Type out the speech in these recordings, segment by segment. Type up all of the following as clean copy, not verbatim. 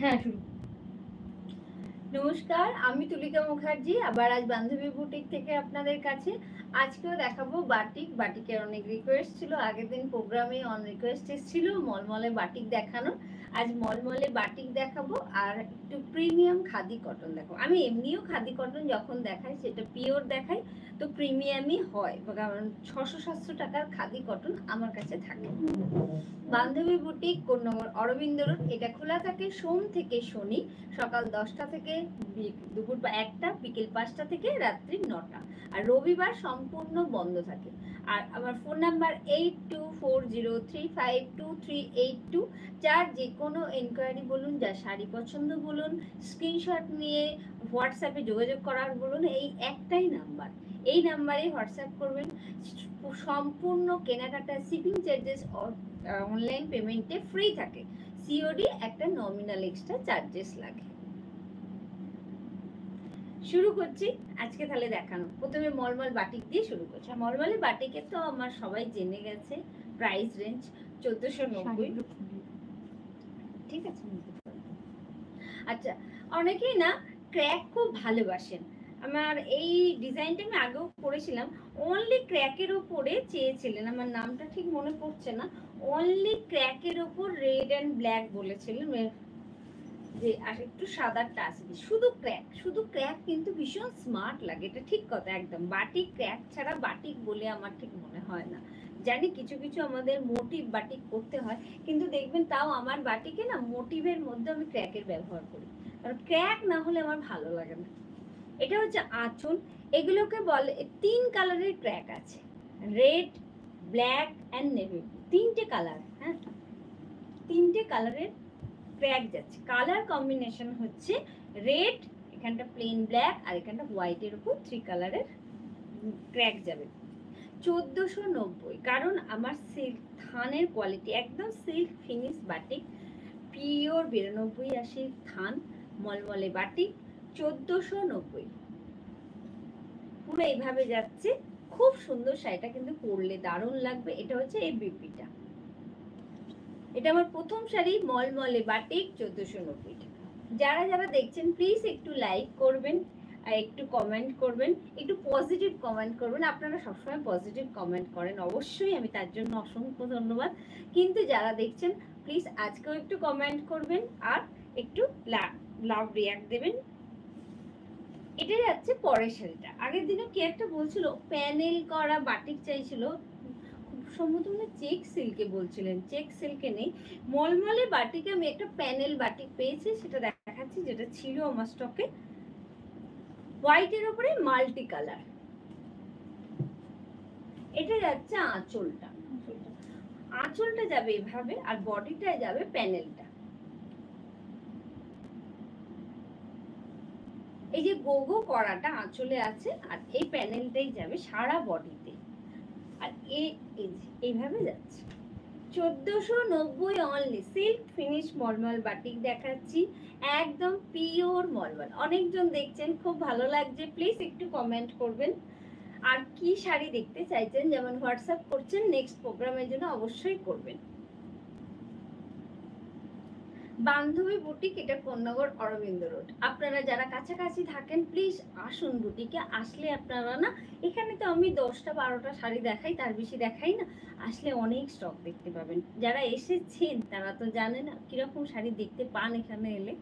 হ্যাঁ শুরু। নমস্কার, আমি তুলিকা মুখার্জি, আবার আজ বান্ধবী বুটিক থেকে আপনাদের কাছে। আজকেও দেখাবো বাটিক। বাটিকের অনেক রিকোয়েস্ট ছিল, আগের দিন প্রোগ্রামে অন রিকোয়েস্ট এসেছিল মলমলে বাটিক দেখানো। আজ মলমলে বাটিক দেখাবো আর একটু প্রিমিয়াম খাদি কটন দেখাবো। আমি এমনিও খাদি কটন যখন দেখাই সেটা পিওর দেখাই, তো প্রিমিয়ামই হয়, কারণ 600-700 টাকার খাদি কটন আমার কাছে থাকে। বান্ধবী বুটিক কোন নম্বর অরবিন্দ রোড। এটা খোলা থাকে সোম থেকে শনি সকাল 10টা থেকে দুপুর 1টা, বিকেল 5টা থেকে রাত্রি 9টা, আর রবিবার সম্পূর্ণ বন্ধ থাকে। আর আমার ফোন নাম্বার 8240352382। যার যে কোনো এনকোয়ারি বলুন, যার শাড়ি পছন্দ বলুন, স্ক্রিনশট নিয়ে হোয়াটসঅ্যাপে যোগাযোগ করার বলুন, এই একটাই নাম্বার, এই নাম্বারে হোয়াটসঅ্যাপ করবেন। সম্পূর্ণ কেনাকাটা শিপিং চার্জেস অনলাইন পেমেন্টে ফ্রি থাকে, সিওডি একটা নমিনাল এক্সট্রা চার্জেস লাগে। শুরু করছি আজকে তাহলে দেখানো। প্রথমে মলমল বাটিক দিয়ে শুরু করছি। মলমলে বাটিকের তো আমার সবাই জেনে গেছে প্রাইস রেঞ্জ 1490। ঠিক আছে, আচ্ছা, অনেকেই না ক্র্যাক খুব ভালোবাসেন। আমার এই ডিজাইনটা আমি আগেও করেছিলাম, অনলি ক্র্যাকের ওপরে চেয়েছিলেন, আমার নামটা ঠিক মনে পড়ছে না, অনলি ক্র্যাকের ওপর রেড অ্যান্ড ব্ল্যাক বলেছিলেন, যে আর একটু সাদা টাচ দিই। শুধু ক্র্যাক কিন্তু ভীষণ স্মার্ট লাগে, এটা ঠিক কথা একদম। বাটিক ক্র্যাক ছাড়া বাটিক বলে আমার ঠিক মনে হয় না। জানি কিছু কিছু আমাদের মোটিভ বাটিক করতে হয়, কিন্তু দেখবেন তাও আমার বাটিকে না মোটিভের মধ্যে আমি ক্র্যাকের ব্যবহার করি, কারণ ক্র্যাক না হলে আমার ভালো লাগে না। এটা হচ্ছে আঁচল। এগুলোকে বলে 3 কালারের ক্র্যাক আছে, রেড, ব্ল্যাক অ্যান্ড নেভি, 3টে কালার। হ্যাঁ, 3টে কালারের ক্র্যাক যাচ্ছে। কালার কম্বিনেশন হচ্ছে রেড, এখানটা প্লেন ব্ল্যাক, আর এখানটা হোয়াইটের উপর 3 কালারের ক্র্যাক যাবে। 1490, কারণ আমার সিল্ক থানের কোয়ালিটি একদম সিল্ক ফিনিশ বাটিক, পিওর 92 থান, মলমলে বাটিক, 1490 পুরো এইভাবে যাচ্ছে। খুব সুন্দর শাড়িটা, কিন্তু পরলে দারুণ লাগবে। এটা হচ্ছে এই বিপিটা, এটা আমার প্রথম শাড়ি মলমলে বাটিক, 1490 টাকা। যারা যারা দেখছেন প্লিজ একটু লাইক করবেন আর একটু কমেন্ট করবেন, একটু পজিটিভ কমেন্ট করবেন। আপনারা সবসময় পজিটিভ কমেন্ট করেন, অবশ্যই আমি তার জন্য অসংখ্য ধন্যবাদ। কিন্তু যারা দেখছেন প্লিজ আজকেও একটু কমেন্ট করবেন আর একটু লাভ রিয়াক্ট দেবেন। এটা যাচ্ছে পরের শাড়িটা। আগের দিনও কি একটা বলছিল প্যানেল করা বাটিক চাইছিল, সম্ভবত চেক সিল্কে বলছিলেন, চেক সিল্কে নেই। মলমলে বাটিকে আমি একটা প্যানেল বাটিক পেয়েছি, সেটা দেখাচ্ছি, যেটা ছিল আমার স্টকে। হোয়াইটের উপরে মাল্টি কালার। এটা যাচ্ছে আঁচলটা, আঁচলটা যাবে এভাবে, আর বডিটায় যাবে প্যানেলটা। এই যে গোগো করাটা আঁচলে আছে, আর এই প্যানেলটাই যাবে সারা বডিতে, আর এইভাবে যাচ্ছে। 1490 অনলি, সিল্ক ফিনিশ মলমল বাটিক দেখাচ্ছি, একদম পিওর মলমল। অনেকজন দেখছেন, খুব ভালো লাগছে, প্লিজ একটু কমেন্ট করবেন। আর কি শাড়ি দেখতে চাইছেন, যেমন হোয়াটসঅ্যাপ করছেন, নেক্সট প্রোগ্রামের জন্য অবশ্যই করবেন। বান্ধবী বুটিক, এটা কোন্নগর অরবিন্দ রোড। আপনারা যারা কাছাকাছি থাকেন প্লিজ আসুন বুটিকে। আসলে আপনারা না, এখানে তো আমি 10টা 12টা শাড়ি দেখাই, তার বেশি দেখাই না। আসলে অনেক স্টক দেখতে পাবেন। যারা এসেছেন তারা তো জানে না কিরকম শাড়ি দেখতে পান এখানে এলে।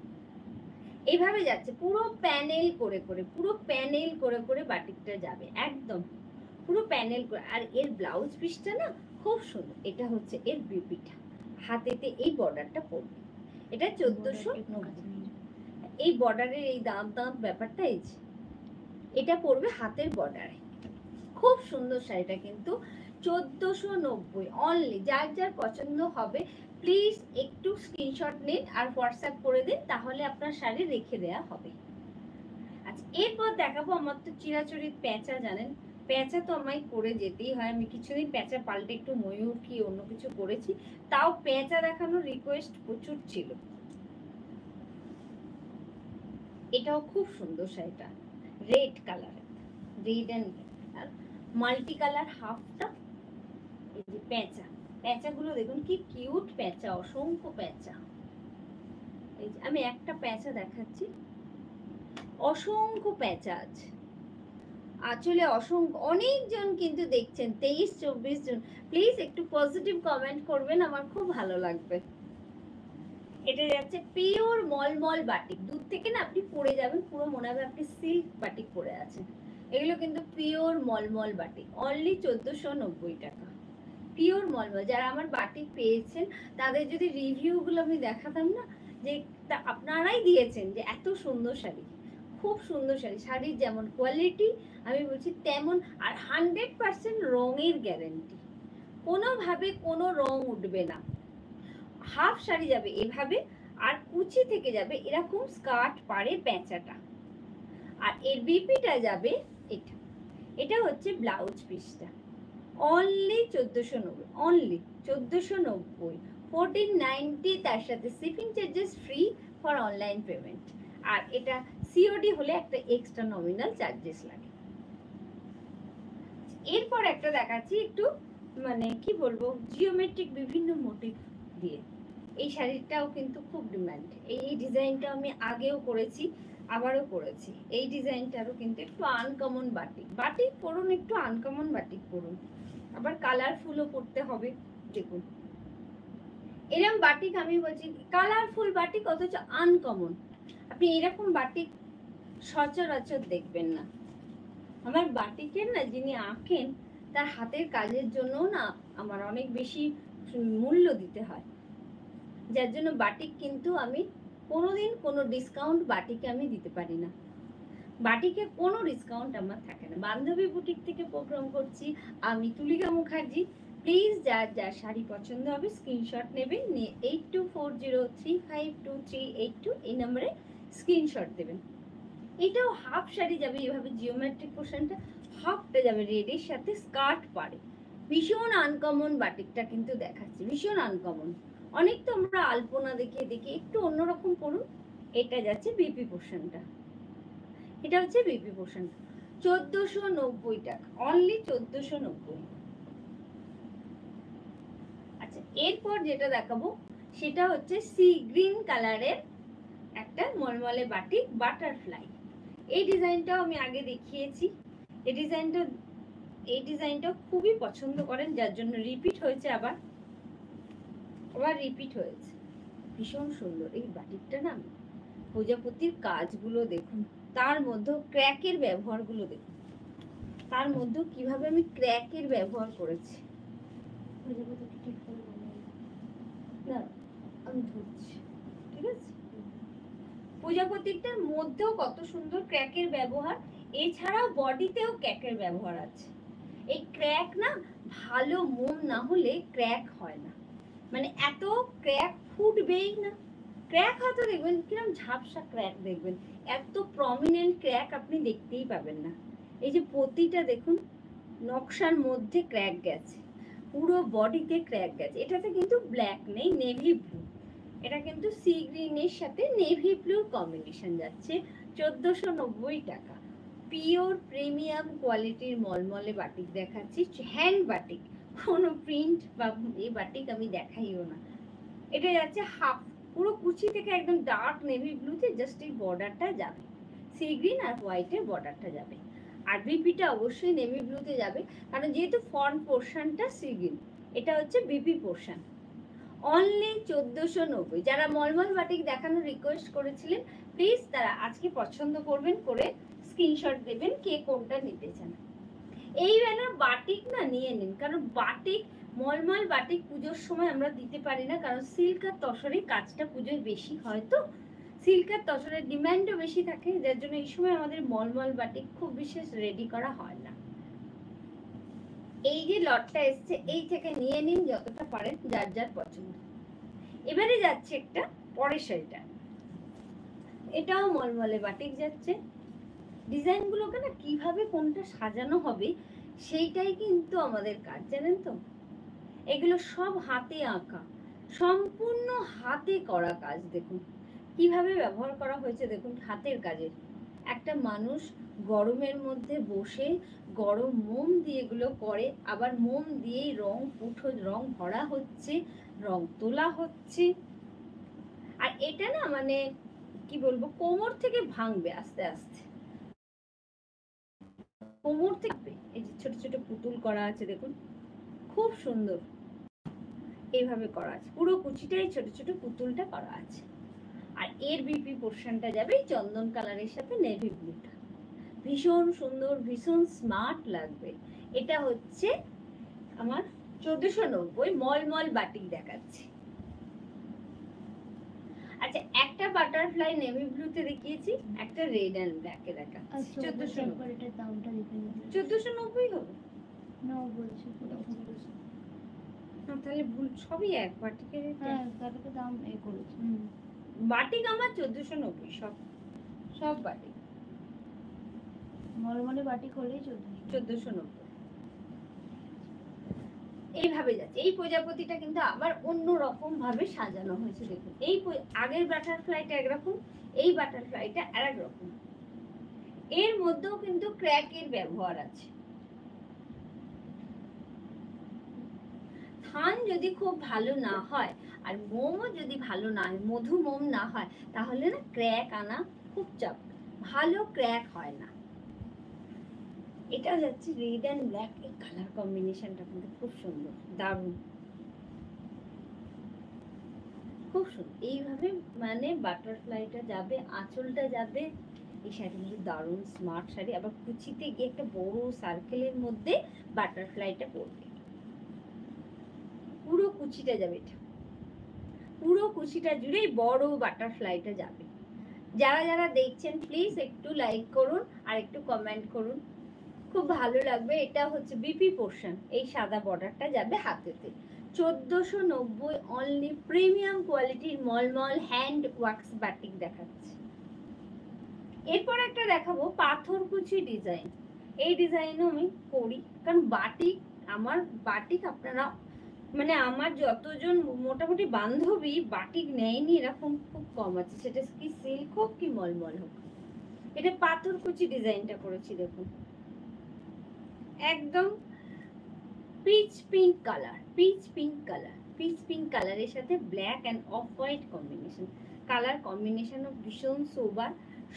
এইভাবে যাচ্ছে পুরো প্যানেল করে করে, পুরো প্যানেল করে করে বাটিকটা যাবে, একদম পুরো প্যানেল করে। আর এর ব্লাউজ পিসটা না খুব সুন্দর। এটা হচ্ছে এর বিপিটা, হাতেতে এই বর্ডারটা পড়বে। এটা 1490। এই বর্ডারের এই দাঁত দাঁত ব্যাপারটা, এই যে এটা পড়বে হাতের বর্ডারে। খুব সুন্দর শাড়িটা, কিন্তু 1490 অনলি। যার যার পছন্দ হবে প্লিজ একটু স্ক্রিনশট নিন আর হোয়াটসঅ্যাপ করে দিন, তাহলে আপনার শাড়ি রেখে দেওয়া হবে। আচ্ছা, এরপর দেখাবো, আমার তো চিরাচরিত প্যাঁচা জানেন, প্যাঁচা তো আমায় করে যেতেই হয়। আমি কিছুদিন প্যাঁচা পাল্টে একটু ময়ূর কি অন্য কিছু করেছি, তাও প্যাঁচা দেখানোর রিকোয়েস্ট প্রচুর ছিল। এটাও খুব সুন্দর শাড়িটা, red colour, red and multi colour হাফটা। এই যে প্যাঁচাগুলো দেখুন কি কিউট প্যাঁচা, অসংখ্য প্যাঁচা। এই যে আমি একটা প্যাঁচা দেখাচ্ছি, অসংখ্য প্যাঁচা আছে আঁচলে, অসংখ্য। অনেকজন কিন্তু দেখছেন, 23-24 জন। প্লিজ একটু পজিটিভ কমেন্ট করবেন, আমার খুব ভালো লাগবে। এটা যাচ্ছে পিওর মলমল বাটিক। দূর থেকে না আপনি পরে যাবেন, পুরো মনে হবে আপনি সিল্ক বাটিক পরে আছেন। এগুলো কিন্তু পিওর মলমল বাটিক, অনলি 1490 টাকা। পিওর মলমল। যারা আমার বাটিক পেয়েছেন তাদের যদি রিভিউগুলো আমি দেখাতাম না, যে আপনারাই দিয়েছেন যে এত সুন্দর শাড়ি, খুব সুন্দর শাড়ি। শাড়ির যেমন কোয়ালিটি আমি বলছি তেমন, আর 100% রঙের গ্যারেন্টি। কোনোভাবে কোনো রং উঠবে না। হাফ শাড়ি যাবে এভাবে, আর কুচি থেকে যাবে এরকম স্কার্ট পাড়ে প্যাঁচাটা, আর এর বিপিটা যাবে এটা। এটা হচ্ছে ব্লাউজ পিসটা, অনলি 1490, অনলি 1490, 1490। তার সাথে shipping charges free for online payment, আর এটা সিওডি হলে একটা এক্সট্রা নমিনাল চার্জেস লাগে। এরপর একটা দেখাচ্ছি একটু মানে কি বলবো, জিওমেট্রিক বিভিন্ন মোটিভ দিয়ে। এই শাড়িটাও কিন্তু খুব ডিমান্ড। এই ডিজাইনটা আমি আগেও করেছি, আবারও করেছি। এই ডিজাইনটারও কিন্তু একটু আনকমন বাটিক। বাটিক পরুন, একটু আনকমন বাটিক পরুন, আবার কালারফুলও পরতে হবে। দেখুন এরকম বাটিক, আমি বলছি কালারফুল বাটিক অথচ আনকমন। আপনি এরকম বাটিক সচরাচর দেখবেন না। আমার বাটিকের না যিনি আঁকেন তার হাতের কাজের জন্য না আমার অনেক বেশি মূল্য দিতে হয়, যার জন্য বাটিক কিন্তু আমি কোনোদিন কোনো ডিসকাউন্ট বাটিকে আমি দিতে পারি না। বাটিকে কোনো ডিসকাউন্ট আমার থাকে না। বান্ধবী বুটিক থেকে প্রোগ্রাম করছি আমি, তুলিকা মুখার্জি। প্লিজ যার যার শাড়ি পছন্দ হবে স্ক্রিনশট নেবেন, নিয়ে 8240352382 এই নম্বরে স্ক্রিনশট দেবেন। এটাও হাফ শাড়ি যাবে এভাবে, জিওমেট্রিক পোর্শনটা হাফটা যাবে রেডের সাথে স্কার্ট পাড়ে। ভীষণ আনকমন বাটিকটা কিন্তু দেখাচ্ছি, ভীষণ আনকমন। অনেক তো আমরা আলপনা দেখিয়ে দেখি, একটু অন্যরকম করুন। এটা যাচ্ছে বিপি পোর্শনটা, এটা হচ্ছে বিপি পোর্শনটা, 1490 টাকা, অনলি 1490। আচ্ছা এরপর যেটা দেখাবো সেটা হচ্ছে সি গ্রিন কালারের একটা মলমলে বাটিক, বাটারফ্লাই। এই ডিজাইনটাও আমি আগে দেখিয়েছি। এই ডিজাইনটা খুবই পছন্দ করেন, যার জন্য রিপিট হয়েছে, আবার রিপিট হয়েছে। ভীষণ সুন্দর এই বাটিকটা না। প্রজাপতির কাজগুলো দেখুন, তার মধ্যে ক্র্যাকের ব্যবহারগুলো দেখুন, তার মধ্যে কিভাবে আমি ক্র্যাকের ব্যবহার করেছি। না আমি ধরছি, ঠিক আছে। প্রজাপতিটার মধ্যেও কত সুন্দর ক্র্যাকের ব্যবহার, এছাড়াও বডিতেও ক্র্যাকের ব্যবহার আছে। এই ক্র্যাক না ভালো মোম না হলে ক্র্যাক হয় না, মানে এত ক্র্যাক ফুটবেই না। ক্র্যাক হয়তো দেখবেন কিরকম ঝাপসা ক্র্যাক, দেখবেন এত প্রমিনেন্ট ক্র্যাক আপনি দেখতেই পাবেন না। এই যে পতিটা দেখুন, নকশার মধ্যে ক্র্যাক গেছে, পুরো বডিতে ক্র্যাক গেছে। এটাতে কিন্তু ব্ল্যাক নেই, নেভি ব্লু। এটা কিন্তু সি গ্রিনের সাথে নেভি ব্লুর কম্বিনেশন যাচ্ছে, 1490 টাকা। পিওর প্রিমিয়াম কোয়ালিটির মলমলে বাটিক দেখাচ্ছি, হ্যান্ড বাটিক, কোনো প্রিন্ট বা এই বাটিক আমি দেখাইও না। এটা যাচ্ছে হাফ, পুরো কুচি থেকে একদম ডার্ক নেভি ব্লুতে জাস্ট এই বর্ডারটা যাবে, সি গ্রিন আর হোয়াইটের বর্ডারটা যাবে। আর বিপিটা অবশ্যই নেভি ব্লুতে যাবে, কারণ যেহেতু ফ্রন্ট পোর্শনটা সি গ্রিন, এটা হচ্ছে বিপি পোর্শন। অনলি 1490। যারা মলমল বাটিক দেখানোর রিকোয়েস্ট করেছিলেন প্লিজ তারা আজকে পছন্দ করবেন, করে স্ক্রিনশট দেবেন কে কোনটা নিতে চান। এই বেলা বাটিক না নিয়ে নিন, কারণ বাটিক মলমল বাটিক পুজোর সময় আমরা দিতে পারি না, কারণ সিল্ক আর তসরের কাজটা পুজোয় বেশি হয়, তো সিল্ক আর তসরের ডিমান্ডও বেশি থাকে, যার জন্য এই সময় আমাদের মলমল বাটিক খুব বিশেষ রেডি করা হয় না। এই যে লটটা এসছে এই থেকে নিয়ে নিন যতটা পারেন, যার যার পছন্দ। এবারে যাচ্ছে একটা পরের শাড়িটা, এটাও মলমলে বাটিক যাচ্ছে। ডিজাইনগুলোকে না কিভাবে কোনটা সাজানো হবে সেইটাই কিন্তু আমাদের কাজ, জানেন তো। এগুলো সব হাতে আঁকা, সম্পূর্ণ হাতে করা কাজ। দেখুন কিভাবে ব্যবহার করা হয়েছে, দেখুন হাতের কাজের। একটা মানুষ গরমের মধ্যে বসে গরম মোম দিয়ে এগুলো করে, আবার মোম দিয়েই রং পুঠো রং ভরা হচ্ছে, রং তোলা হচ্ছে। আর এটা না মানে কি বলবো, কোমর থেকে ভাঙবে আস্তে আস্তে, কোমর থেকে। এই যে ছোট ছোট পুতুল করা আছে দেখুন, খুব সুন্দর এইভাবে করা আছে, পুরো কুচিটাই ছোট ছোট পুতুলটা করা আছে। আর এর বিপি পোর্শনটা যাবে চন্দন কালারের সাথে নেভি ব্লুটা, ভীষণ সুন্দর, ভীষণ স্মার্ট লাগবে। এটা হচ্ছে আমার 1490 মলমল বাটিক দেখাচ্ছি। আচ্ছা, একটা বাটারফ্লাই নেভি ব্লুতে দেখিয়েছি, একটা রেড এন্ড ব্ল্যাকে দেখাচ্ছি। 1490 এটার দামটা দেখে নিন। 1490 হবে না বলছি পুরো না, তাহলে ভুল, সবই এক বাটিকের। হ্যাঁ তারপরে দাম করেছে। বাটিক আমার 1490, সব সব বাটিক মলমলে বাটিক হলেই 1490। এইভাবে যাচ্ছে। এই প্রজাপতিটা কিন্তু আবার অন্য রকম ভাবে সাজানো হয়েছে দেখুন। এই আগের বাটারফ্লাইটা একরকম, এই বাটারফ্লাইটা আরেক রকম। এর মধ্যেও কিন্তু ক্র্যাকের ব্যবহার আছে। থান যদি খুব ভালো না হয় আর মোমও যদি ভালো না হয়, মধু মোম না হয়, তাহলে না ক্র্যাক আনা খুব চাপ, ভালো ক্র্যাক হয় না। এটা যাচ্ছে রেড এন্ড ব্ল্যাক, এই কালার কম্বিনেশনটা কিন্তু খুব সুন্দর, দারুণ, খুব সুন্দর। এইভাবে মানে বাটারফ্লাইটা যাবে, আঁচলটা যাবে। এই শাড়ি কিন্তু দারুণ স্মার্ট শাড়ি, আবার কুচিতে গিয়ে একটা বড় সার্কেলের মধ্যে বাটারফ্লাইটা পড়বে, পুরো কুচিটা যাবে, এটা পুরো কুচিটা জুড়েই বড় বাটারফ্লাইটা যাবে। যারা যারা দেখছেন প্লিজ একটু লাইক করুন আর একটু কমেন্ট করুন, খুব ভালো লাগবে। এটা হচ্ছে বিপি পোর্শন, এই সাদা বর্ডারটা যাবে হাতেতে। 1490 অনলি, প্রিমিয়াম কোয়ালিটির মলমল হ্যান্ড ওয়ার্কস বাটিক দেখাচ্ছে। এরপর একটা দেখাবো পাথরকুচি ডিজাইন। এই ডিজাইনও আমি করি, কারণ বাটিক, আমার বাটিক আপনারা মানে আমার যতজন মোটামুটি বান্ধবী বাটিক নেয়নি এরকম খুব কম আছে, সেটা কি সিল্ক হোক কি মলমল হোক। এটা পাথরকুচি ডিজাইনটা করেছি দেখুন, একদম peach pink colour, peach pink colour, peach pink কালারের সাথে black and off white combination. Colour কম্বিনেশনও ভীষণ সোবার,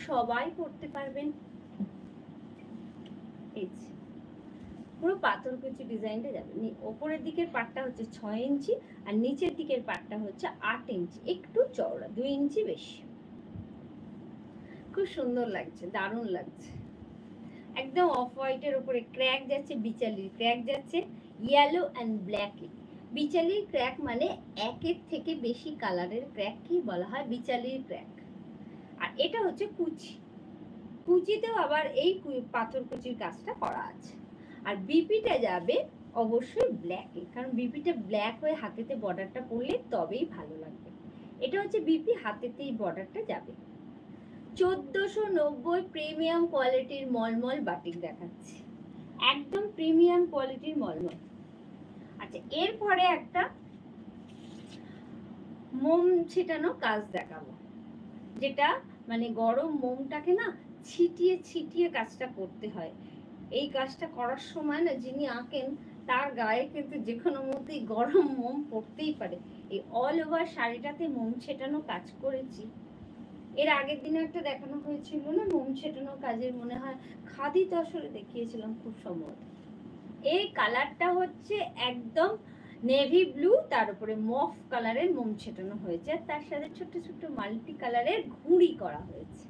সবাই পড়তে পারবেন। এই পুরো পাথরকুচি ডিজাইনটা যাবে। ওপরের দিকের পাটটা হচ্ছে 6 ইঞ্চি আর নিচের দিকের পাটটা হচ্ছে 8 ইঞ্চি, একটু চওড়া, 2 ইঞ্চি বেশি। খুব সুন্দর লাগছে, দারুণ লাগছে। একদম অফ হোয়াইটের উপরে ক্র্যাক যাচ্ছে, বিচালির ক্র্যাক যাচ্ছে ইয়েলো অ্যান্ড ব্ল্যাকে। বিচালির ক্র্যাক মানে একের থেকে বেশি কালারের ক্র্যাক কি বলা হয়, বিচালির ক্র্যাক। আর এটা হচ্ছে কুচি, কুচিতেও আবার এই পাথরকুচির কাজটা করা আছে। আর বিপিটা যাবে অবশ্যই ব্ল্যাকে, কারণ বিপিটা ব্ল্যাক হয়ে হাতেতে বর্ডারটা পড়লে তবেই ভালো লাগবে। এটা হচ্ছে বিপি, হাতেতেই বর্ডারটা যাবে। 1490 প্রিমিয়াম কোয়ালিটির মলমল বাটিক দেখাচ্ছি, একদম প্রিমিয়াম কোয়ালিটির মলমল। আচ্ছা, এরপরে একটা মোম ছিটানো কাজ দেখাবো, যেটা মানে গরম মোমটাকে না ছিটিয়ে ছিটিয়ে কাজটা করতে হয়। এই কাজটা করার সময় না যিনি আঁকেন তার গায়ে কিন্তু যে কোনো মতেই গরম মোম পড়তেই পারে। এই অল ওভার শাড়িটাতে মোম ছেটানো কাজ করেছি। এর আগের দিনে একটা দেখানো হয়েছিল না মোম ছেটানো কাজের, মনে হয় খাদি তসরে দেখিয়েছিলাম খুব সম্ভবত। এই কালারটা হচ্ছে একদম নেভি ব্লু, তার উপরে মফ কালারের মোম ছেটানো হয়েছে, তার সাথে ছোট ছোট মাল্টি কালারের ঘুড়ি করা হয়েছে।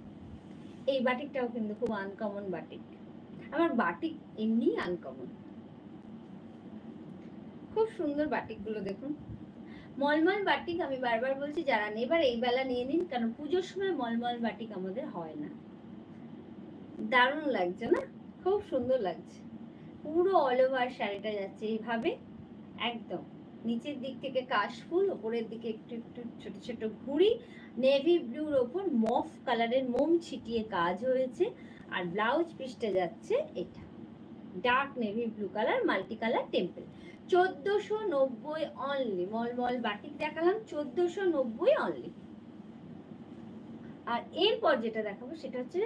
এই বাটিকটাও কিন্তু খুব আনকমন বাটিক, আমার বাটিক এমনি আনকমন, খুব সুন্দর বাটিকগুলো দেখুন। মলমল বাটিক আমি বারবার বলছি, যারা নেবার এই বেলা নিয়ে নিন, কারণ পুজোর সময় মলমল বাটিক আমাদের হয় না। দারুণ লাগছে না, খুব সুন্দর লাগছে। পুরো অল ওভার শাড়িটা যাচ্ছে এইভাবে, একদম নিচের দিক থেকে কাশফুল, ওপরের দিকে একটু একটু ছোট ছোট ঘুড়ি, নেভি ব্লুর ওপর মফ কালারের মোম ছিটিয়ে কাজ হয়েছে। আর ব্লাউজ পিসটা যাচ্ছে এটা dark navy blue colour multi colour temple. 1490 only, malmal batik দেখালাম 1490 অনলি। আর এরপর যেটা দেখাবো সেটা হচ্ছে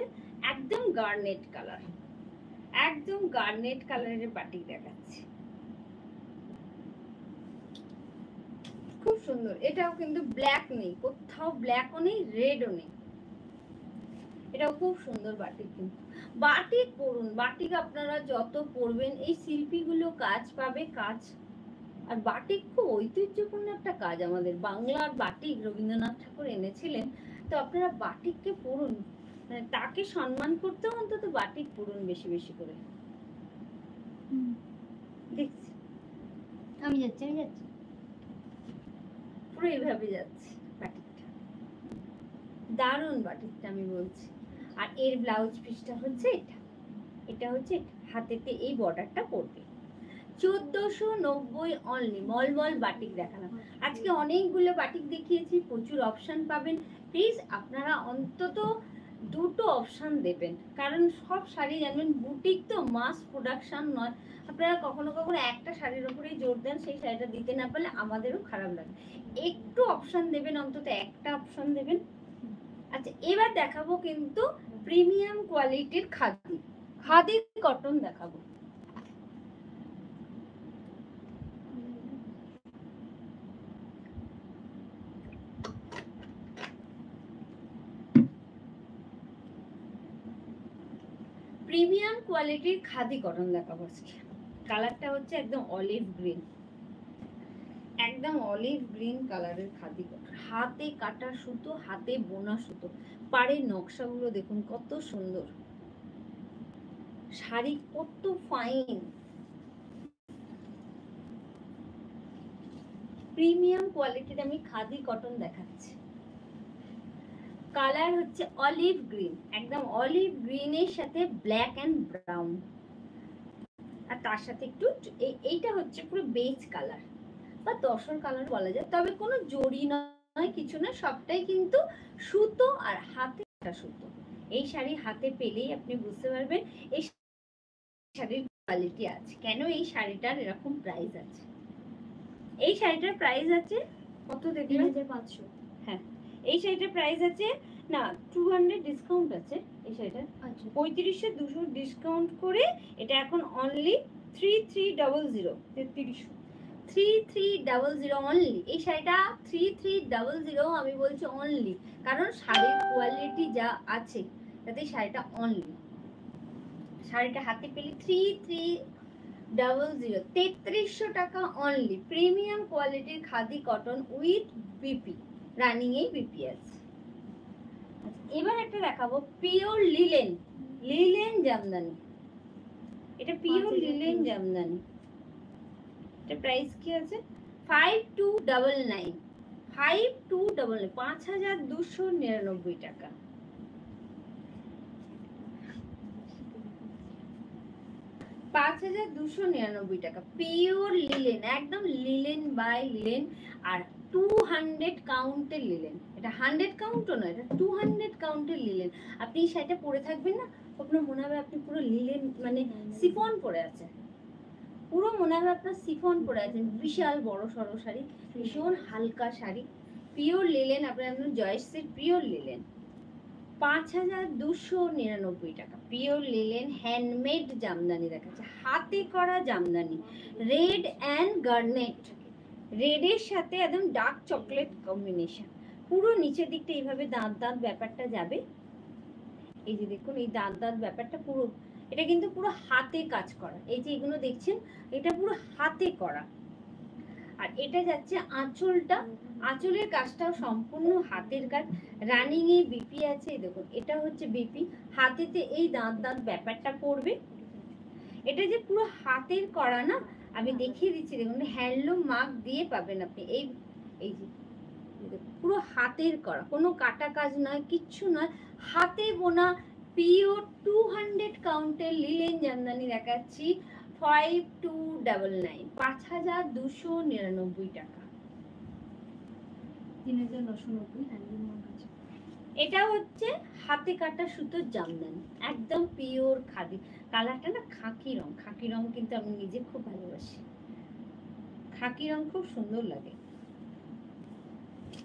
একদম গার্নেট কালার, একদম গার্নেট কালারের বাটিক দেখাচ্ছি, খুব সুন্দর। এটাও কিন্তু ব্ল্যাক নেই, কোথাও ব্ল্যাকও নেই, রেডও নেই। এটাও খুব সুন্দর বাটিক। কিন্তু বাটিক পরুন, বাটিক আপনারা যত পরবেন এই শিল্পীগুলো কাজ পাবে, কাজ। আর বাটিক খুব ঐতিহ্যপূর্ণ একটা কাজ আমাদের বাংলার। বাটিক রবীন্দ্রনাথ ঠাকুর এনেছিলেন, তো আপনারা বাটিককে পড়ুন, মানে তাকে সম্মান করতেও অন্তত বাটিক পড়ুন বেশি বেশি করে। দেখছি আমি যাচ্ছি পুরো এইভাবে যাচ্ছে বাটিকটা, দারুণ বাটিকটা আমি বলছি। আর এর ব্লাউজ পিসটা হচ্ছে এটা, এটা হচ্ছে হাতেতে এই বর্ডারটা পড়বে। 1490 অনলি। মলমল বাটিক দেখালাম আজকে, অনেকগুলো বাটিক দেখিয়েছি, প্রচুর অপশন পাবেন। প্লিজ আপনারা অন্তত দুটো অপশন দেবেন, কারণ সব শাড়ি জানবেন বুটিক তো মাস প্রোডাকশন নয়। আপনারা কখনো কখনো একটা শাড়ির উপরেই জোর দেন, সেই শাড়িটা দিতে না পারলে আমাদেরও খারাপ লাগে। একটু অপশন দেবেন, অন্তত একটা অপশন দেবেন। আচ্ছা, এবার দেখাবো কিন্তু প্রিমিয়াম কোয়ালিটির খাদি, খাদি কটন দেখাবো। প্রিমিয়াম কোয়ালিটির খাদি কটন দেখাবো আজকে। কালারটা হচ্ছে একদম অলিভ গ্রিন, একদম অলিভ গ্রিন কালারের খাদি কটন। হাতে কাটা সুতো, হাতে বোনা সুতো, পাড়ের নকশাগুলো দেখুন কত সুন্দর, শাড়ি কত ফাইন। প্রিমিয়াম কোয়ালিটির আমি খাদি কটন দেখাচ্ছি। কালার হচ্ছে অলিভ গ্রিন, একদম অলিভ গ্রিনের সাথে ব্ল্যাক এন্ড ব্রাউন, আর তার সাথে একটু এইটা হচ্ছে পুরো বেজ কালার বা তসর কালার বলা যায়, তবে কোনো জড়ি নয়, কিছু না, সবটাই কিন্তু সুতো আর হাতে কাটা সুতো। এই শাড়ি হাতে পেলেই আপনি বুঝতে পারবেন এই শাড়ির কোয়ালিটি আছে। কেন এই শাড়িটার এরকম প্রাইস আছে? এই শাড়িটার প্রাইস আছে কত দেখবেন? 3500। হ্যাঁ, এই শাড়িটার প্রাইস আছে না 200 ডিসকাউন্ট আছে এই শাড়িটা। আচ্ছা, 3500 200 ডিসকাউন্ট করে এটা এখন অনলি 3300। 3300 অনলি। এই শাড়িটা 3300 আমি বলছি অনলি, কারণ শাড়ির কোয়ালিটি যা আছে তাতে শাড়িটা অনলি। শাড়িটা হাতে পেলে 3300, 3300 টাকা অনলি। প্রিমিয়াম কোয়ালিটির khadi cotton with BP, running এই বিপি আছে। এবার একটা দেখাবো পিওর লিলেন, লিলেন জামদানি। এটা পিওর লিলেন জামদানি। এটা প্রাইস কি আছে? 5299, 5299, 5299 টাকা। 5299 টাকা পিওর লিলেন, একদম লিলেন বাই লিলেন। আর 200 কাউন্টের লিলেন, এটা 100 কাউন্টও নয়, এটা 200 কাউন্টের লিলেন। আপনি এই শাড়িটা পরে থাকবেন না, আপনার মনে হবে আপনি পুরো লিলেন মানে সিফন পরে আছেন, পুরো মনে হবে আপনার সিফন পরে আছেন। বিশাল বড় সড়ো শাড়ি, ভীষণ হালকা শাড়ি, পিওর লিলেন। আপনার একদম জয়শ্রীর পিওর লিলেন, 5299 টাকা পিওর লিলেন। হ্যান্ডমেড জামদানি দেখাচ্ছে, হাতে করা জামদানি, রেড অ্যান্ড গার্নেট, রেডের সাথে একদম ডার্ক চকলেট কম্বিনেশন। পুরো নিচের দিকটা এইভাবে দাঁত দাঁত ব্যাপারটা যাবে, এই যে দেখুন এই দাঁত দাঁত ব্যাপারটা পুরো, এটা কিন্তু পুরো হাতে কাজ করা। এই যে এগুলো দেখছেন এটা পুরো হাতে করা। আর এটা যাচ্ছে আঁচলটা, আঁচলের কাজটাও সম্পূর্ণ হাতের কাজ, রানিং এ বিপি আছে। দেখুন এটা হচ্ছে বিপি, হাতেতে এই দাঁত দাঁত ব্যাপারটা পড়বে। এটা যে পুরো হাতের করা না, আমি দেখিয়ে দিচ্ছি, দেখুন হ্যান্ডলুম মার্ক দিয়ে পাবেন আপনি। এই এই যে পুরো হাতের করা, কোনো কাটা কাজ নয়, কিচ্ছু নয়, হাতে বোনা পিওর 200 কাউন্টের লিলেন জামদানি দেখাচ্ছি। 5299, 5299 টাকা। 3990 হ্যান্ডলুম মার্ক আছে। এটা হচ্ছে হাতে কাটা সুতোর জামদানি, একদম পিওর খাদি। কালারটা না খাকি রং, খাকি রং কিন্তু আমি নিজে খুব ভালোবাসি, খাকি রং খুব সুন্দর লাগে।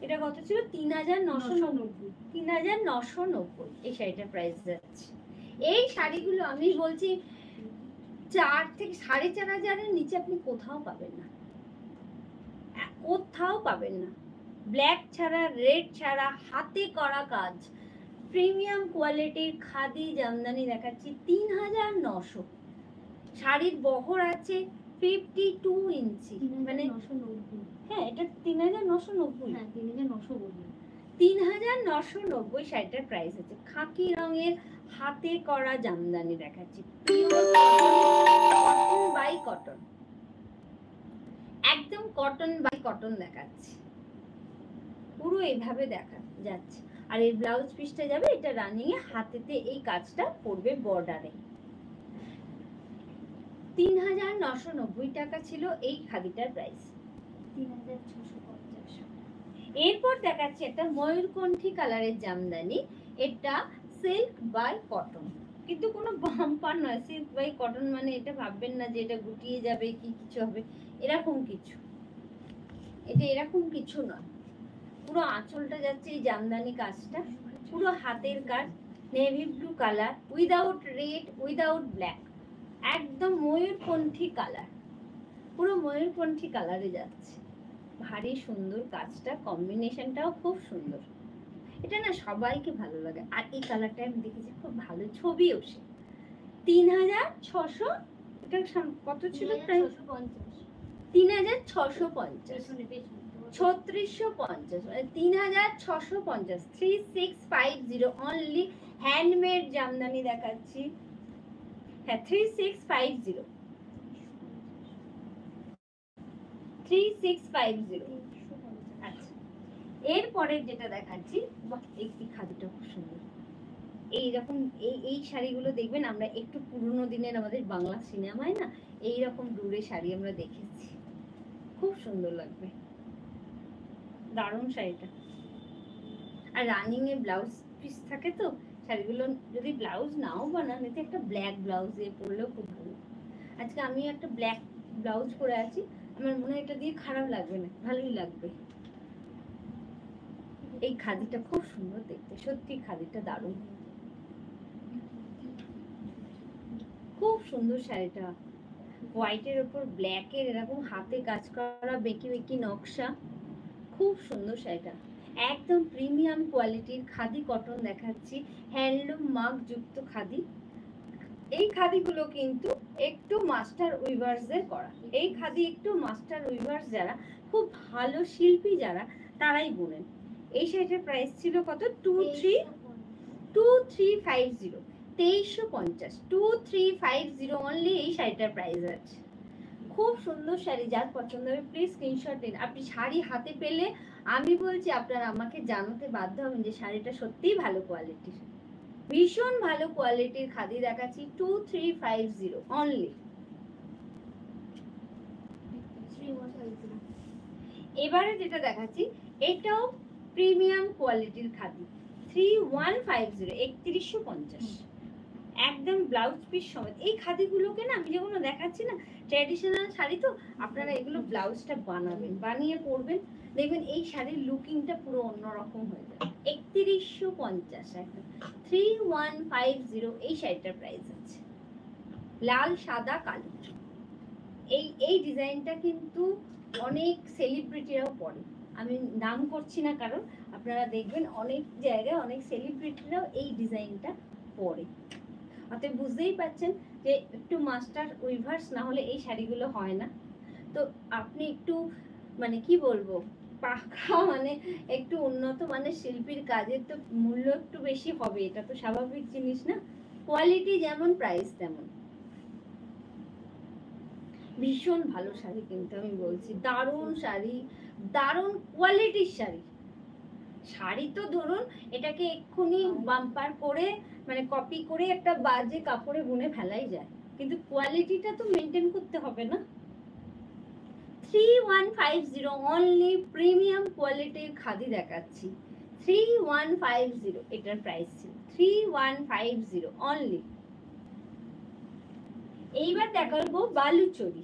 এটা কত ছিল? 3990, 3990 এই শাড়িটার প্রাইস যাচ্ছে। এই শাড়িগুলো আমি বলছি 4 থেকে 4500 নিচে আপনি কোথাও পাবেন না। কোথাও পাবেন না। ব্ল্যাক ছাড়া, রেড ছাড়া, হাতে করা কাজ, প্রিমিয়াম কোয়ালিটির খাদি জামদানি দেখাচ্ছি ৩৯০০। শাড়ির বহর আছে 52 ইঞ্চি, মানে 990। হ্যাঁ এটা ৩৯৯০। হ্যাঁ 3900 বললাম। ৩৯৯০ শাড়িটার প্রাইস আছে। খাকি রঙের হাতে করা জামদানি দেখাচ্ছি, কটন বাই কটন, একদম কটন বাই কটন দেখাচ্ছি। পুরো এইভাবে দেখা যাচ্ছে। আর এই ব্লাউজ পিসটা যাবে এটা রানিং এ, হাতেতে এই কাজটা পড়বে বর্ডারে। ৩৯৯০ টাকা ছিল এই খাদিটার প্রাইস। 3650। এরপর দেখাচ্ছি একটা ময়ূরকণ্ঠী কালারের জামদানি, এটা সিল্ক বাই কটন, কিন্তু কোনো বাম্পার নয়। সিল্ক বাই কটন মানে এটা ভাববেন না যে এটা গুটিয়ে যাবে কি কিছু হবে, এরকম কিছু, এটা এরকম কিছু নয়। পুরো আঁচলটা যাচ্ছে এই জামদানি কাজটা, পুরো হাতের কাজ, navy blue colour, without red, without black, একদম ময়ূরকণ্ঠী কালার, পুরো ময়ূরকণ্ঠী কালারে যাচ্ছে। ভারী সুন্দর কাজটা, কম্বিনেশনটাও খুব সুন্দর। এটা না সবাইকে ভালো লাগে। আর এই কালারটা আমি দেখেছি খুব ভালো ছবি ওঠে। ৩৬০০, এটা কত ছিল প্রায়? ৩৬৫০, ৩৬৫০, ৩৬৫০, 3650 অনলি। হ্যান্ডমেড জামদানি দেখাচ্ছি, হ্যাঁ 3650, 3650। আচ্ছা, এরপরে যেটা দেখাচ্ছি, বাহ এই খাদিটা খুব সুন্দর। এইরকম এই শাড়িগুলো দেখবেন আমরা একটু পুরনো দিনের আমাদের বাংলা সিনেমায় না এইরকম দূরে শাড়ি আমরা দেখেছি, খুব সুন্দর লাগবে, দারুণ শাড়িটা। আর রানিং এ ব্লাউজ পিস থাকে তো শাড়িগুলো, যদি ব্লাউজ নাও বানান এতে একটা ব্ল্যাক ব্লাউজ দিয়ে পরলেও খুব ভালো। আজকে আমি একটা ব্ল্যাক ব্লাউজ পরে আছি, আমার মনে হয় এটা দিয়ে খারাপ লাগবে না, ভালোই লাগবে। এই খাদিটা খুব সুন্দর দেখতে, সত্যি খাদিটা দারুণ, খুব সুন্দর শাড়িটা। হোয়াইটের উপর ব্ল্যাকের এরকম হাতে কাজ করা বেঁকি বেঁকি নকশা, খুব সুন্দর শাড়িটা। একদম প্রিমিয়াম কোয়ালিটির খাদি কটন দেখাচ্ছি, হ্যান্ডলুম মার্ক যুক্ত খাদি। এই খাদিগুলো কিন্তু একটু মাস্টার উইভার্সদের করা, এই খাদি একটু মাস্টার উইভার্স যারা খুব ভালো শিল্পী যারা তারাই বোনেন। এই শাড়িটার প্রাইস ছিল কত? 2350, 2350, 2350 অনলি। এই শাড়িটার প্রাইস আছে। খুব সুন্দর শাড়ি, যার পছন্দ হবে প্লিজ স্ক্রিনশট নিন। আপনি শাড়ি হাতে পেলে আমি বলছি আপনারা আমাকে জানাতে বাধ্য হবেন যে শাড়িটা সত্যিই ভালো কোয়ালিটির, ভীষণ ভালো কোয়ালিটির খাদি দেখাচ্ছি, 2350 অনলি। এবারে যেটা দেখাচ্ছি এটাও প্রিমিয়াম কোয়ালিটির খাদি, 3150, 3150, একদম ব্লাউজ পিস সমেত। এই খাদিগুলোকে না আমি যেগুলো দেখাচ্ছি না ট্র্যাডিশনাল শাড়ি, তো আপনারা এগুলো ব্লাউজটা বানাবেন, বানিয়ে পরবেন, দেখবেন এই শাড়ির লুকিংটা পুরো অন্যরকম হয়ে যাবে। 3150, একদম 3150 এই শাড়িটার প্রাইস আছে। লাল সাদা কালো, এই ডিজাইনটা কিন্তু অনেক সেলিব্রিটিরাও পরে, আমি নাম করছি না কারণ আপনারা দেখবেন অনেক জায়গায় অনেক সেলিব্রিটিরাও এই ডিজাইনটা পরে। অতএব বুঝতেই পাচ্ছেন যে একটু মাস্টার উইভার্স না হলে এই শাড়িগুলো হয় না। তো আপনি একটু মানে কি বলবো, পাকা মানে একটু উন্নত মানের শিল্পীর কাজের তো মূল্য একটু বেশি হবে, এটা তো স্বাভাবিক জিনিস না। কোয়ালিটি যেমন প্রাইস তেমন। ভীষণ ভালো শাড়ি কিন্তু আমি বলছি, দারুণ শাড়ি, দারুণ কোয়ালিটির শাড়ি। শাড়ি তো ধরুন এটাকে এক্ষুনি বাম্পার করে মানে কপি করে একটা বাজে কাপড়ে বুনে ফেলাই যায়, কিন্তু কোয়ালিটিটা তো মেনটেন করতে হবে না। 3150 অনলি প্রিমিয়াম কোয়ালিটির খাদি দেখাচ্ছি, 3150 এটার প্রাইস ছিল, 3150 অনলি। এইবার দেখাবো বালুচরি,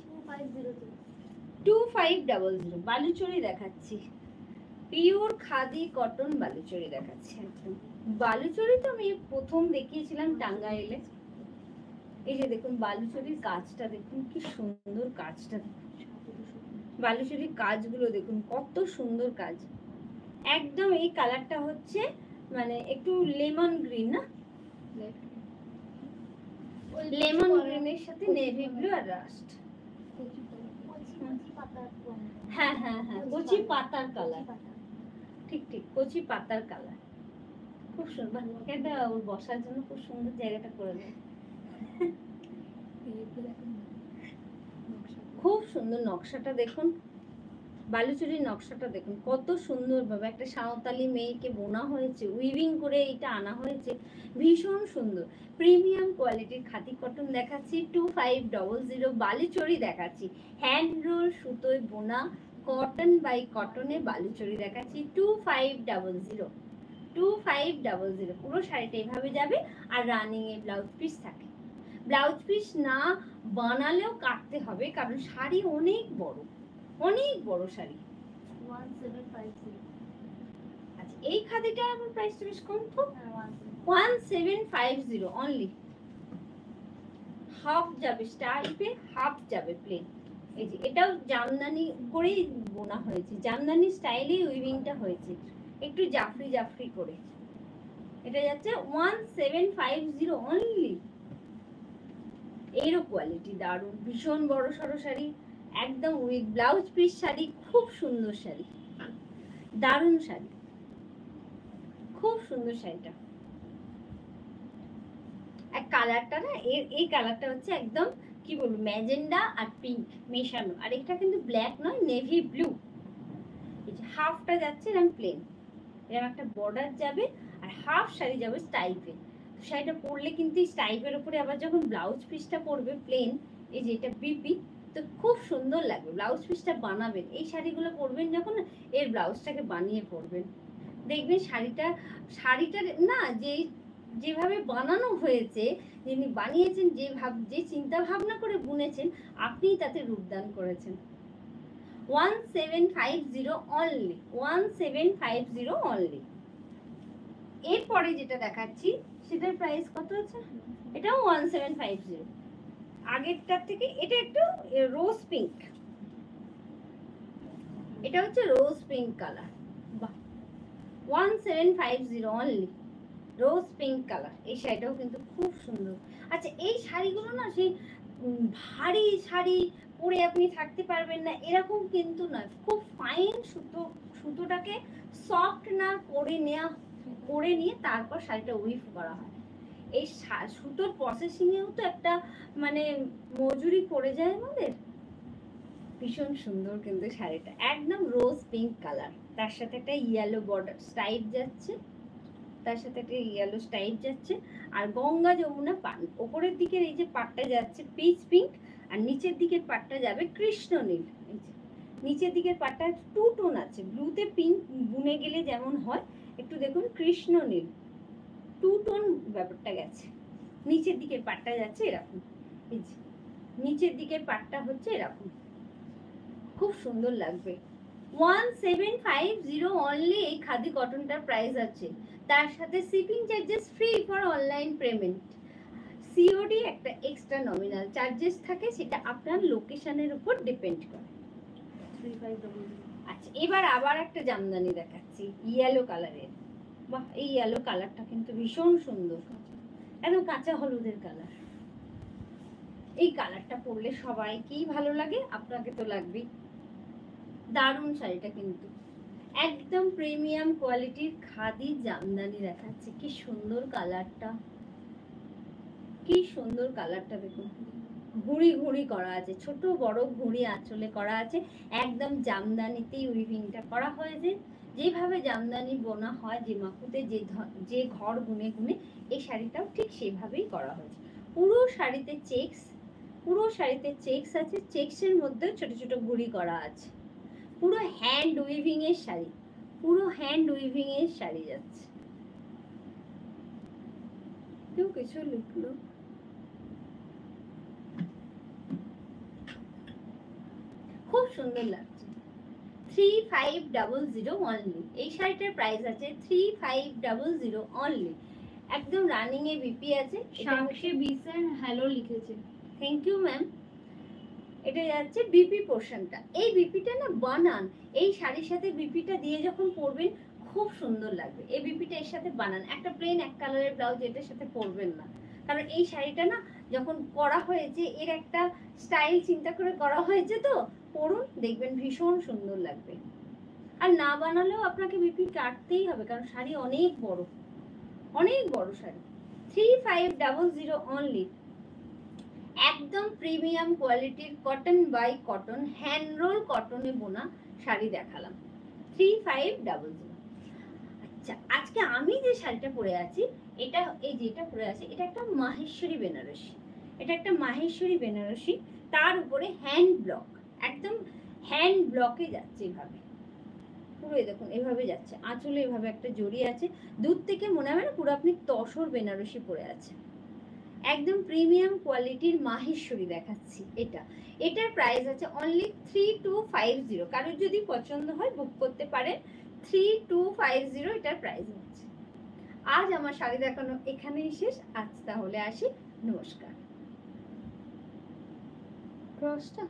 2500 বালুচরি দেখাচ্ছি, পিওর খাদি কটন বালুচরি দেখাচ্ছি। একদম বালুচরি তো আমি প্রথম দেখিয়েছিলাম টাঙ্গাইলে। এই যে দেখুন বালুচরির কাজটা দেখুন কি সুন্দর, কাজটা দেখুন বালুচরীর কাজগুলো দেখুন কত সুন্দর কাজ। একদম এই কালারটা হচ্ছে মানে একটু লেমন গ্রিন না, লেমন গ্রিনের সাথে নেভি ব্লু আর রাস্ট। হ্যাঁ হ্যাঁ হ্যাঁ, কচি পাতার কালার, ঠিক ঠিক কচি পাতার কালার। খুব সুন্দর, এটা ওর বসার জন্য খুব সুন্দর জায়গাটা করে দেয়। খুব সুন্দর নকশাটা দেখুন, বালুচরীর নকশাটা দেখুন কত সুন্দর ভাবে একটা সাঁওতালি মেয়েকে বোনা হয়েছে, উইভিং করে এটা আনা হয়েছে, ভীষণ সুন্দর। প্রিমিয়াম কোয়ালিটির খাদি কটন দেখাচ্ছি 2500, বালুচরী দেখাচ্ছি হ্যান্ড রোল সুতোয় বোনা কটন বাই কটনে বালুচরী দেখাচ্ছি 2500, 2500। পুরো শাড়িটা এইভাবে যাবে আর রানিং এ ব্লাউজ পিস থাকে। ব্লাউজ পিস না বানালেও কাটতে হবে, কারণ শাড়ি অনেক বড়, অনেক বড় শাড়ি। 1750। আচ্ছা এই খাদিটা আমার প্রাইসটা বেশ কম তো, 1750 অনলি। হাফ যাবে স্টাইপে, হাফ যাবে প্লেন। এই যে এটাও জামদানি করেই বোনা হয়েছে, জামদানি স্টাইলেই উইভিংটা হয়েছে, একটু জাফরি জাফরি করে। এটা যাচ্ছে 1750 অনলি। এরও কোয়ালিটি দারুণ, ভীষণ বড় সড়ো শাড়ি, একদম উইথ ব্লাউজ পিস শাড়ি, খুব সুন্দর শাড়ি, দারুণ শাড়ি, খুব সুন্দর শাড়িটা। এক কালারটা না, এই কালারটা হচ্ছে একদম কি বলবো ম্যাজেন্ডা আর পিঙ্ক মেশানো, আর এটা কিন্তু ব্ল্যাক নয়, নেভি ব্লু। এই যে হাফটা যাচ্ছে এরকম প্লেন, এরকম একটা বর্ডার যাবে, আর হাফ শাড়ি যাবে স্টাইপে। শাড়িটা পরলে কিন্তু স্টাইপের উপরে আবার যখন ব্লাউজ পিসটা পরবে প্লেন, এই যে এটা বিপি, তো খুব সুন্দর লাগবে। ব্লাউজ পিসটা বানাবেন, এই শাড়িগুলো পরবেন যখন এর ব্লাউজটাকে বানিয়ে পরবেন, দেখবেন শাড়িটার না যেভাবে বানানো হয়েছে, যিনি বানিয়েছেন যে চিন্তা ভাবনা করে বুনেছেন, আপনি তাতে রূপদান করেছেন। 1750 অনলি, 1750 অনলি। এরপরে যেটা দেখাচ্ছি সেটার প্রাইস কত আছে, এটাও 1750। আগেরটার থেকে এটা একটু রোজ পিঙ্ক, এটা হচ্ছে রোজ পিঙ্ক কালার। বাহ, 1750 অনলি, রোজ পিঙ্ক কালার। এই শাড়িটাও কিন্তু খুব সুন্দর। আচ্ছা এই শাড়িগুলো না সেই ভারী শাড়ি পরে আপনি থাকতে পারবেন না এরকম কিন্তু নয়, খুব ফাইন সুতোটাকে সফট না করে নিয়ে তারপর শাড়িটা উইভ করা হয়। এই সুতোর প্রসেসিং এও তো একটা মানে মজুরি পড়ে যায় আমাদের। ভীষণ সুন্দর কিন্তু শাড়িটা, একদম রোজ পিঙ্ক কালার, তার সাথে একটা ইয়েলো বর্ডার স্টাইপ যাচ্ছে, তার সাথে একটা ইয়েলো স্টাইপ যাচ্ছে, আর গঙ্গা যমুনা পান। ওপরের দিকের এই যে পাটটা যাচ্ছে পিচ পিঙ্ক, আর নিচের দিকের পাটটা যাবে কৃষ্ণ নীল। এই যে নিচের দিকের পাটটা টু টোন আছে, ব্লুতে পিঙ্ক বুনে গেলে যেমন হয়, একটু দেখুন কৃষ্ণ নীল টু টোন ব্যাপারটা গেছে। নিচের দিকের পাটটা যাচ্ছে এরকম, এই যে নিচের দিকের পাটটা হচ্ছে এরকম, খুব সুন্দর লাগবে। 1750 অনলি এই খাদি কটনটার প্রাইস আছে, তার সাথে shipping charges free for online payment. COD একটা এক্সট্রা নমিনাল চার্জেস থাকে, সেটা আপনার লোকেশনের উপর ডিপেন্ড করে। 3500। আচ্ছা এবার আবার একটা জামদানি দেখাচ্ছি ইয়েলো কালারের। বাহ, এই ইয়েলো কালারটা কিন্তু ভীষণ সুন্দর, একদম কাঁচা হলুদের কালার। এই কালারটা পরলে সবাইকেই ভালো লাগে, আপনাকে তো লাগবেই। দারুণ শাড়িটা কিন্তু একদম প্রিমিয়াম কোয়ালিটির খাদি জামদানি দেখাচ্ছে, কি সুন্দর কালারটা, কি সুন্দর কালারটা দেখুন, ঘুড়ি ঘুড়ি করা আছে, ছোট বড় ঘুড়ি আঁচলে করা আছে, একদম জামদানিতেই উইভিংটা করা হয়েছে। যেভাবে জামদানি বোনা হয় যে মাকুতে যে ঘর গুনে গুনে, এই শাড়িটাও ঠিক সেভাবেই করা হয়েছে। পুরো শাড়িতে চেক্স আছে, চেক্সের মধ্যে ছোট ছোট ঘুড়ি করা আছে, পুরো হ্যান্ড উইভিং এর শাড়ি, পুরো হ্যান্ড উইভিং এর শাড়ি যাচ্ছে। কেউ কিছু লিখলো, খুব সুন্দর লাগছে। 3500 অনলি, এই শাড়িটার প্রাইস আছে 3500 অনলি, একদম রানিং এ বিপি আছে। সাক্ষী বিসেন হ্যালো লিখেছে, থ্যাংক ইউ ম্যাম। এটা যাচ্ছে বিপি পোর্শনটা। এই বিপিটা না বানান, এই শাড়ির সাথে বিপিটা দিয়ে যখন পরবেন খুব সুন্দর লাগবে। এই বিপিটা এর সাথে বানান, একটা প্লেন এক কালারের ব্লাউজ এটার সাথে পরবেন না, কারণ এই শাড়িটা না যখন করা হয়েছে এর একটা স্টাইল চিন্তা করে করা হয়েছে, তো পরুন দেখবেন ভীষণ সুন্দর লাগবে। আর না বানালেও আপনাকে বিপি কাটতেই হবে, কারণ শাড়ি অনেক বড়, অনেক বড় শাড়ি। 3500 অনলি, একদম প্রিমিয়াম কোয়ালিটির cotton by cotton, hand roll কটনে বোনা শাড়ি দেখালাম 3500। আচ্ছা, আজকে আমি যে শাড়িটা পরে আছি, এটা এই যেটা পরে আছি এটা একটা মাহেশ্বরী বেনারসি। এটা একটা মাহেশ্বরী বেনারসি, তার উপরে হ্যান্ড ব্লক, একদম হ্যান্ড ব্লকে যাচ্ছে এভাবে, পুরো দেখুন এভাবে যাচ্ছে, আঁচলে এভাবে একটা জড়ি আছে, দূর থেকে মনে হবে না পুরো আপনি তসর বেনারসি পরে আছে। একদম প্রিমিয়াম কোয়ালিটির মাহেশ্বরী দেখাচ্ছি এটা। এটার প্রাইস আছে অনলি 3250। কারোর যদি পছন্দ হয় বুক করতে পারেন, 3250 এটার প্রাইস আছে। আজ আমার শাড়ি দেখানো এখানেই শেষ। আজ তাহলে আসি, নমস্কার। ক্রসটা